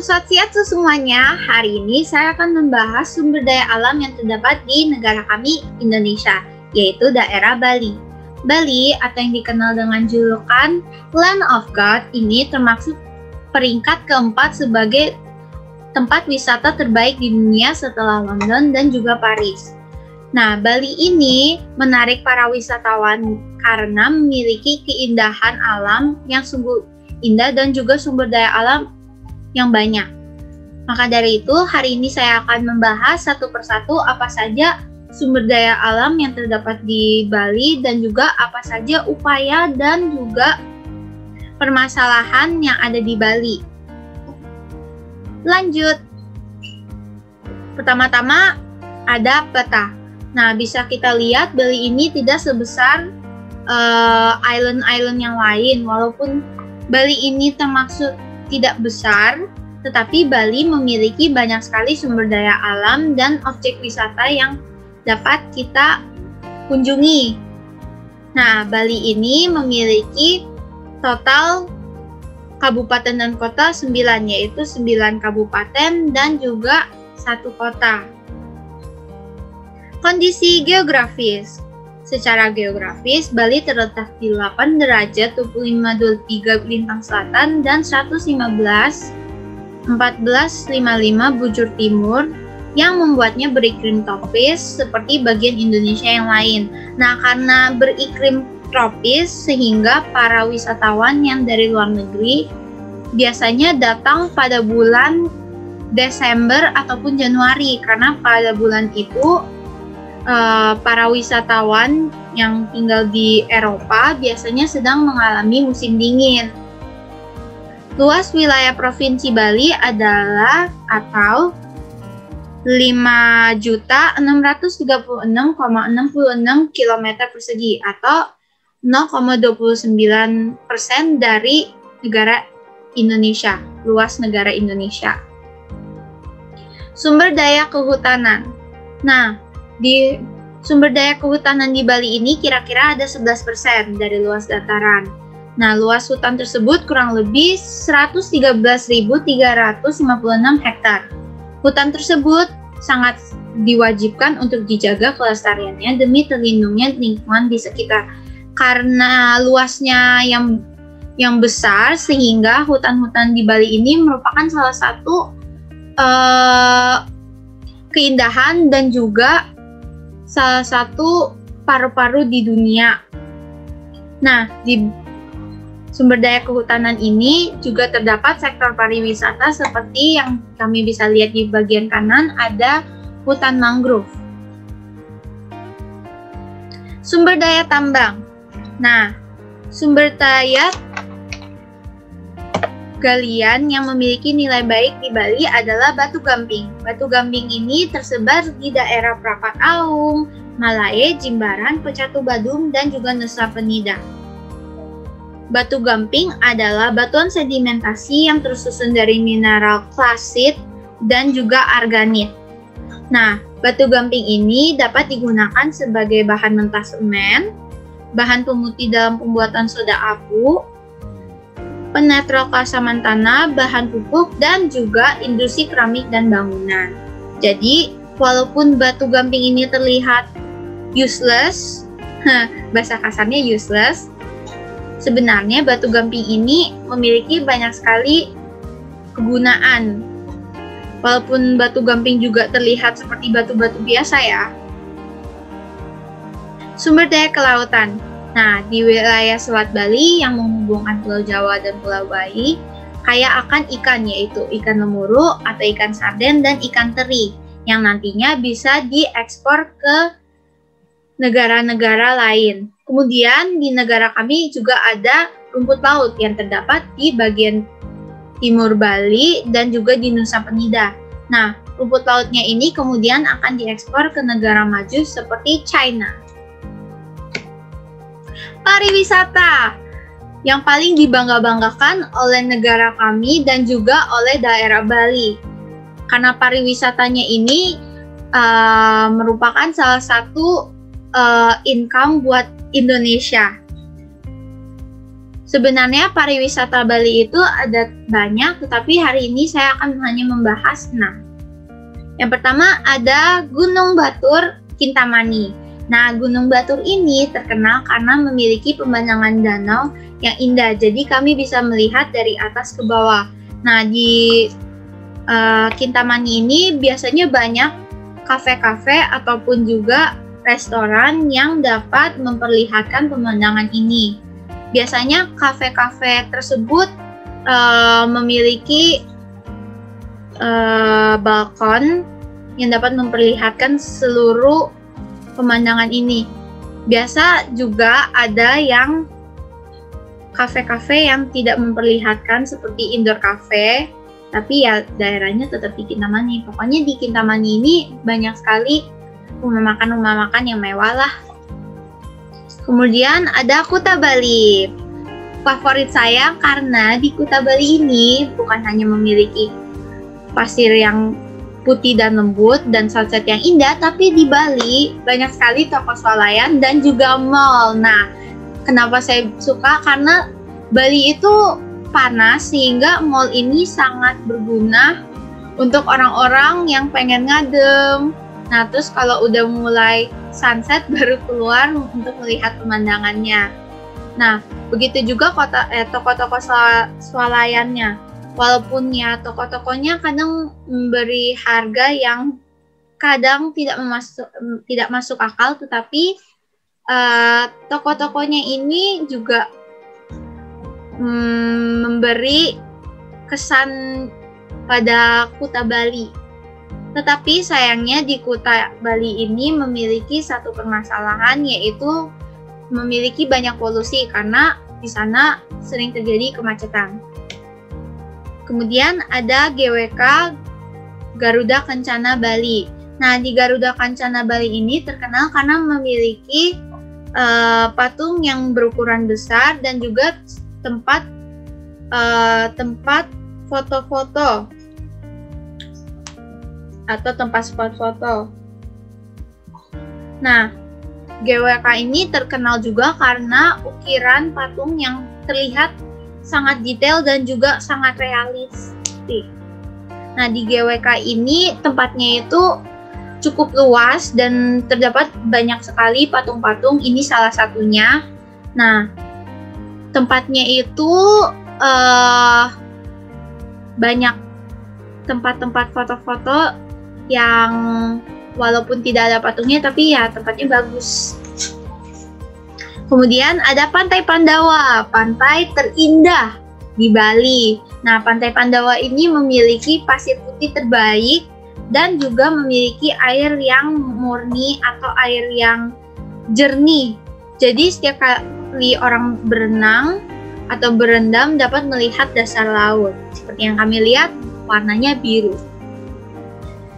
Swastiastu semuanya, hari ini saya akan membahas sumber daya alam yang terdapat di negara kami, Indonesia, yaitu daerah Bali. Bali atau yang dikenal dengan julukan Land of God ini termasuk peringkat keempat sebagai tempat wisata terbaik di dunia setelah London dan juga Paris. Nah, Bali ini menarik para wisatawan karena memiliki keindahan alam yang sungguh indah dan juga sumber daya alam yang banyak. Maka dari itu, hari ini saya akan membahas satu persatu apa saja sumber daya alam yang terdapat di Bali dan juga apa saja upaya dan juga permasalahan yang ada di Bali. Lanjut. Pertama-tama ada peta. Nah, bisa kita lihat Bali ini tidak sebesar island-island yang lain. Walaupun Bali ini termasuk tidak besar, tetapi Bali memiliki banyak sekali sumber daya alam dan objek wisata yang dapat kita kunjungi. Nah, Bali ini memiliki total kabupaten dan kota 9, yaitu 9 kabupaten dan juga 1 kota. Kondisi geografis. Secara geografis, Bali terletak di 8 derajat 25°3 lintang selatan dan 14:55 bujur timur yang membuatnya beriklim tropis seperti bagian Indonesia yang lain. Nah, karena beriklim tropis sehingga para wisatawan yang dari luar negeri biasanya datang pada bulan Desember ataupun Januari, karena pada bulan itu para wisatawan yang tinggal di Eropa biasanya sedang mengalami musim dingin. Luas wilayah Provinsi Bali adalah atau 5.636,66 km persegi atau 0,29% dari negara Indonesia, luas negara Indonesia. Sumber daya kehutanan. Nah, di sumber daya kehutanan di Bali ini kira-kira ada 11% dari luas dataran. Nah, luas hutan tersebut kurang lebih 113.356 hektar. Hutan tersebut sangat diwajibkan untuk dijaga kelestariannya demi terlindungnya lingkungan di sekitar. Karena luasnya yang besar, sehingga hutan-hutan di Bali ini merupakan salah satu keindahan dan juga salah satu paru-paru di dunia. Nah, di sumber daya kehutanan ini juga terdapat sektor pariwisata seperti yang kami bisa lihat di bagian kanan, ada hutan mangrove. Sumber daya tambang. Nah, sumber daya galian yang memiliki nilai baik di Bali adalah batu gamping. Batu gamping ini tersebar di daerah Prapat Aung, Malae, Jimbaran, Pecatu Badung, dan juga Nusa Penida. Batu gamping adalah batuan sedimentasi yang tersusun dari mineral klasit dan juga arganit. Nah, batu gamping ini dapat digunakan sebagai bahan mentah semen, bahan pemutih dalam pembuatan soda abu, penetral keasaman tanah, bahan pupuk, dan juga industri keramik dan bangunan. Jadi, walaupun batu gamping ini terlihat useless, bahasa kasarnya useless, sebenarnya batu gamping ini memiliki banyak sekali kegunaan. Walaupun batu gamping juga terlihat seperti batu-batu biasa ya. Sumber daya kelautan. Nah, di wilayah Selat Bali yang menghubungkan Pulau Jawa dan Pulau Bali, kaya akan ikan, yaitu ikan lemuru atau ikan sarden dan ikan teri, yang nantinya bisa diekspor ke negara-negara lain. Kemudian di negara kami juga ada rumput laut yang terdapat di bagian timur Bali dan juga di Nusa Penida. Nah, rumput lautnya ini kemudian akan diekspor ke negara maju seperti China. Pariwisata yang paling dibangga-banggakan oleh negara kami dan juga oleh daerah Bali. Karena pariwisatanya ini merupakan salah satu income buat Indonesia. Sebenarnya pariwisata Bali itu ada banyak, tetapi hari ini saya akan hanya membahas 6. Yang pertama ada Gunung Batur Kintamani. Nah, Gunung Batur ini terkenal karena memiliki pemandangan danau yang indah. Jadi kami bisa melihat dari atas ke bawah. Nah, di Kintamani ini biasanya banyak kafe-kafe ataupun juga restoran yang dapat memperlihatkan pemandangan ini. Biasanya kafe-kafe tersebut memiliki balkon yang dapat memperlihatkan seluruh pemandangan ini. Biasa juga ada yang kafe-kafe yang tidak memperlihatkan seperti indoor cafe, tapi ya daerahnya tetap di Kintamani. Pokoknya di Kintamani ini banyak sekali rumah makan yang mewah lah. Kemudian ada Kuta Bali. Favorit saya karena di Kuta Bali ini bukan hanya memiliki pasir yang putih dan lembut dan sunset yang indah, tapi di Bali banyak sekali toko swalayan dan juga mall. Nah, kenapa saya suka? Karena Bali itu panas sehingga mall ini sangat berguna untuk orang-orang yang pengen ngadem. Nah, terus kalau udah mulai sunset baru keluar untuk melihat pemandangannya. Nah, begitu juga toko-toko swalayannya. Walaupun ya toko-tokonya kadang memberi harga yang kadang tidak masuk akal, tetapi toko-tokonya ini juga memberi kesan pada Kuta Bali. Tetapi sayangnya di Kuta Bali ini memiliki satu permasalahan, yaitu memiliki banyak polusi karena di sana sering terjadi kemacetan. Kemudian ada GWK Garuda Kencana Bali. Nah, di Garuda Kencana Bali ini terkenal karena memiliki patung yang berukuran besar dan juga tempat foto-foto atau tempat spot foto. Nah, GWK ini terkenal juga karena ukiran patung yang terlihat sangat detail dan juga sangat realistik. Nah, di GWK ini tempatnya itu cukup luas dan terdapat banyak sekali patung-patung, ini salah satunya. Nah, tempatnya itu banyak tempat-tempat foto-foto yang walaupun tidak ada patungnya tapi ya tempatnya bagus. Kemudian ada Pantai Pandawa, pantai terindah di Bali. Nah, Pantai Pandawa ini memiliki pasir putih terbaik dan juga memiliki air yang murni atau air yang jernih. Jadi setiap kali orang berenang atau berendam dapat melihat dasar laut. Seperti yang kami lihat, warnanya biru.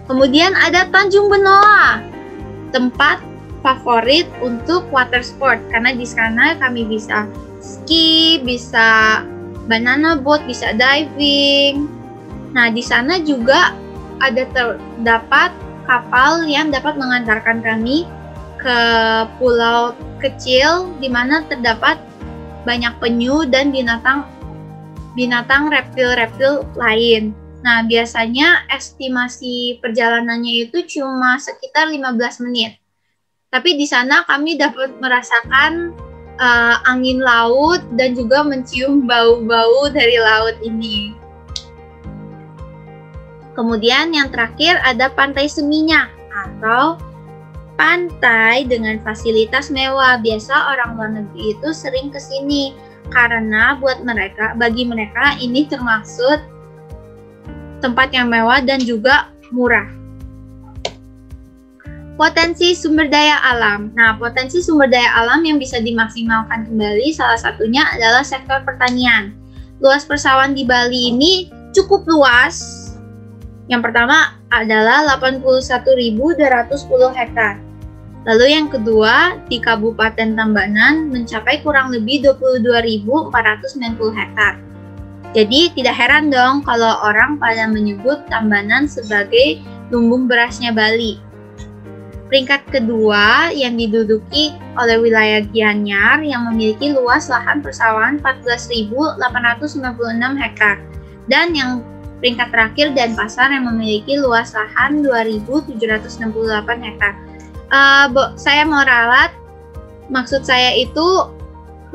Kemudian ada Tanjung Benoa, tempat favorit untuk water sport karena di sana kami bisa ski, bisa banana boat, bisa diving. Nah, di sana juga ada terdapat kapal yang dapat mengantarkan kami ke pulau kecil di mana terdapat banyak penyu dan binatang reptil-reptil lain. Nah, biasanya estimasi perjalanannya itu cuma sekitar 15 menit. Tapi di sana kami dapat merasakan angin laut dan juga mencium bau-bau dari laut ini. Kemudian yang terakhir ada Pantai Seminyak atau pantai dengan fasilitas mewah. Biasa orang luar negeri itu sering ke sini karena bagi mereka ini termaksud tempat yang mewah dan juga murah. Potensi sumber daya alam. Nah, potensi sumber daya alam yang bisa dimaksimalkan kembali salah satunya adalah sektor pertanian. Luas persawahan di Bali ini cukup luas. Yang pertama adalah 81.210 hektar. Lalu yang kedua di Kabupaten Tabanan mencapai kurang lebih 22.490 hektar. Jadi tidak heran dong kalau orang pada menyebut Tabanan sebagai lumbung berasnya Bali. Peringkat kedua yang diduduki oleh wilayah Gianyar yang memiliki luas lahan persawahan 14.896 hektar. Dan yang peringkat terakhir Denpasar yang memiliki luas lahan 2.768 hektar. Saya mau ralat, maksud saya itu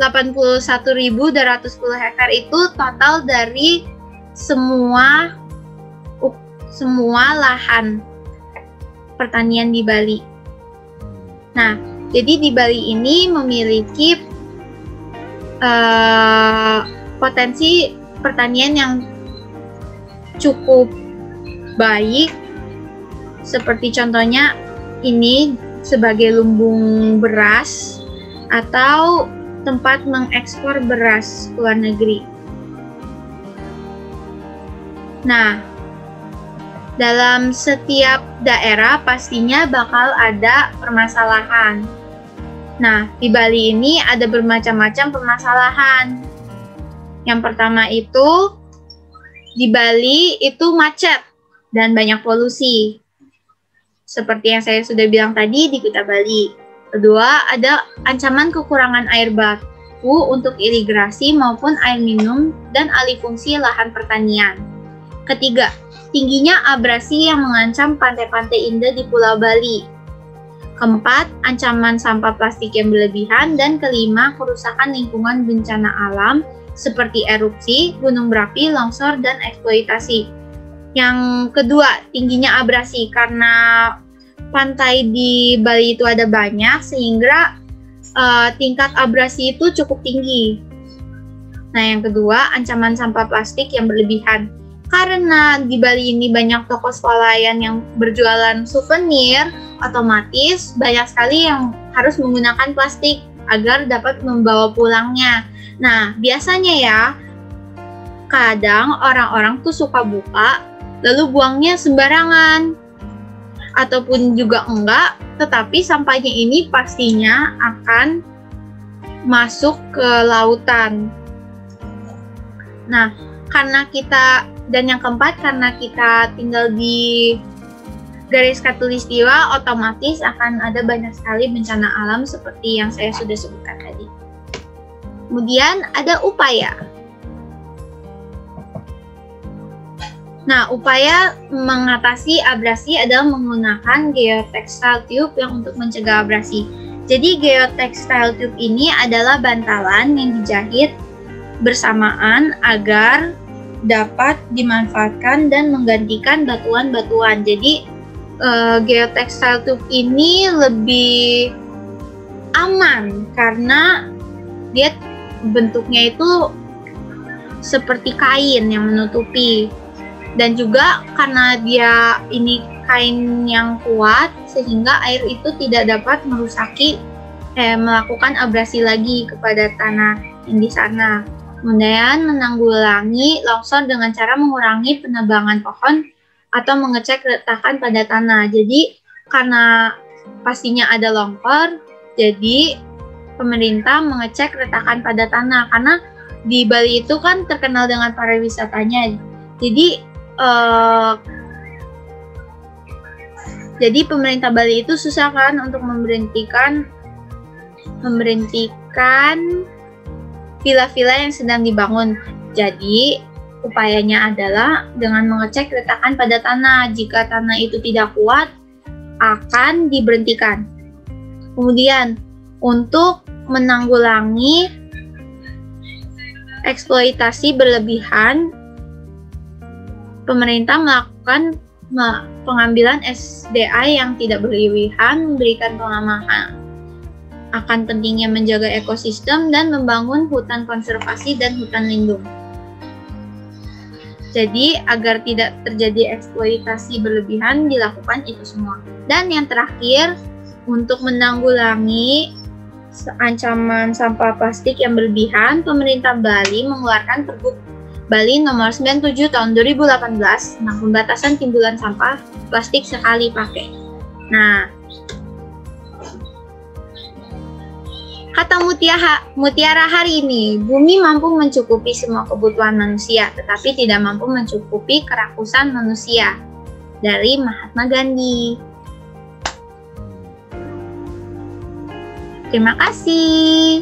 81.210 hektar itu total dari semua lahan pertanian di Bali. Nah, jadi di Bali ini memiliki potensi pertanian yang cukup baik, seperti contohnya ini sebagai lumbung beras atau tempat mengekspor beras ke luar negeri. Nah, dalam setiap daerah pastinya bakal ada permasalahan. Nah, di Bali ini ada bermacam-macam permasalahan. Yang pertama itu, di Bali itu macet dan banyak polusi. Seperti yang saya sudah bilang tadi di Kuta Bali. Kedua, ada ancaman kekurangan air baku untuk irigasi maupun air minum dan alih fungsi lahan pertanian. Ketiga, tingginya abrasi yang mengancam pantai-pantai indah di Pulau Bali. Keempat, ancaman sampah plastik yang berlebihan. Dan kelima, kerusakan lingkungan bencana alam seperti erupsi, gunung berapi, longsor, dan eksploitasi. Yang kedua, tingginya abrasi. Karena pantai di Bali itu ada banyak, sehingga tingkat abrasi itu cukup tinggi. Nah, yang kedua, ancaman sampah plastik yang berlebihan. Karena di Bali ini banyak toko swalayan yang berjualan souvenir, otomatis banyak sekali yang harus menggunakan plastik agar dapat membawa pulangnya. Nah, biasanya ya, kadang orang-orang tuh suka buka, lalu buangnya sembarangan. Ataupun juga enggak, tetapi sampahnya ini pastinya akan masuk ke lautan. Nah, karena kita, dan yang keempat, karena kita tinggal di garis khatulistiwa, otomatis akan ada banyak sekali bencana alam seperti yang saya sudah sebutkan tadi. Kemudian ada upaya. Nah, upaya mengatasi abrasi adalah menggunakan geotextile tube yang untuk mencegah abrasi. Jadi geotextile tube ini adalah bantalan yang dijahit bersamaan agar dapat dimanfaatkan dan menggantikan batuan-batuan. Jadi geotextile tube ini lebih aman karena dia bentuknya itu seperti kain yang menutupi. Dan juga karena dia ini kain yang kuat, sehingga air itu tidak dapat melakukan abrasi lagi kepada tanah yang di sana. Kemudian menanggulangi longsor dengan cara mengurangi penebangan pohon atau mengecek retakan pada tanah. Jadi karena pastinya ada longsor, jadi pemerintah mengecek retakan pada tanah. Karena di Bali itu kan terkenal dengan pariwisatanya. Jadi pemerintah Bali itu susah kan untuk memberhentikan villa-villa yang sedang dibangun. Jadi upayanya adalah dengan mengecek retakan pada tanah. Jika tanah itu tidak kuat, akan diberhentikan. Kemudian untuk menanggulangi eksploitasi berlebihan, pemerintah melakukan pengambilan SDA yang tidak berlebihan, memberikan pemahaman akan pentingnya menjaga ekosistem dan membangun hutan konservasi dan hutan lindung. Jadi agar tidak terjadi eksploitasi berlebihan dilakukan itu semua. Dan yang terakhir, untuk menanggulangi ancaman sampah plastik yang berlebihan, pemerintah Bali mengeluarkan Pergub Bali nomor 97 tahun 2018 tentang pembatasan timbulan sampah plastik sekali pakai. Nah, kata Mutiara hari ini, bumi mampu mencukupi semua kebutuhan manusia, tetapi tidak mampu mencukupi kerakusan manusia. Dari Mahatma Gandhi. Terima kasih.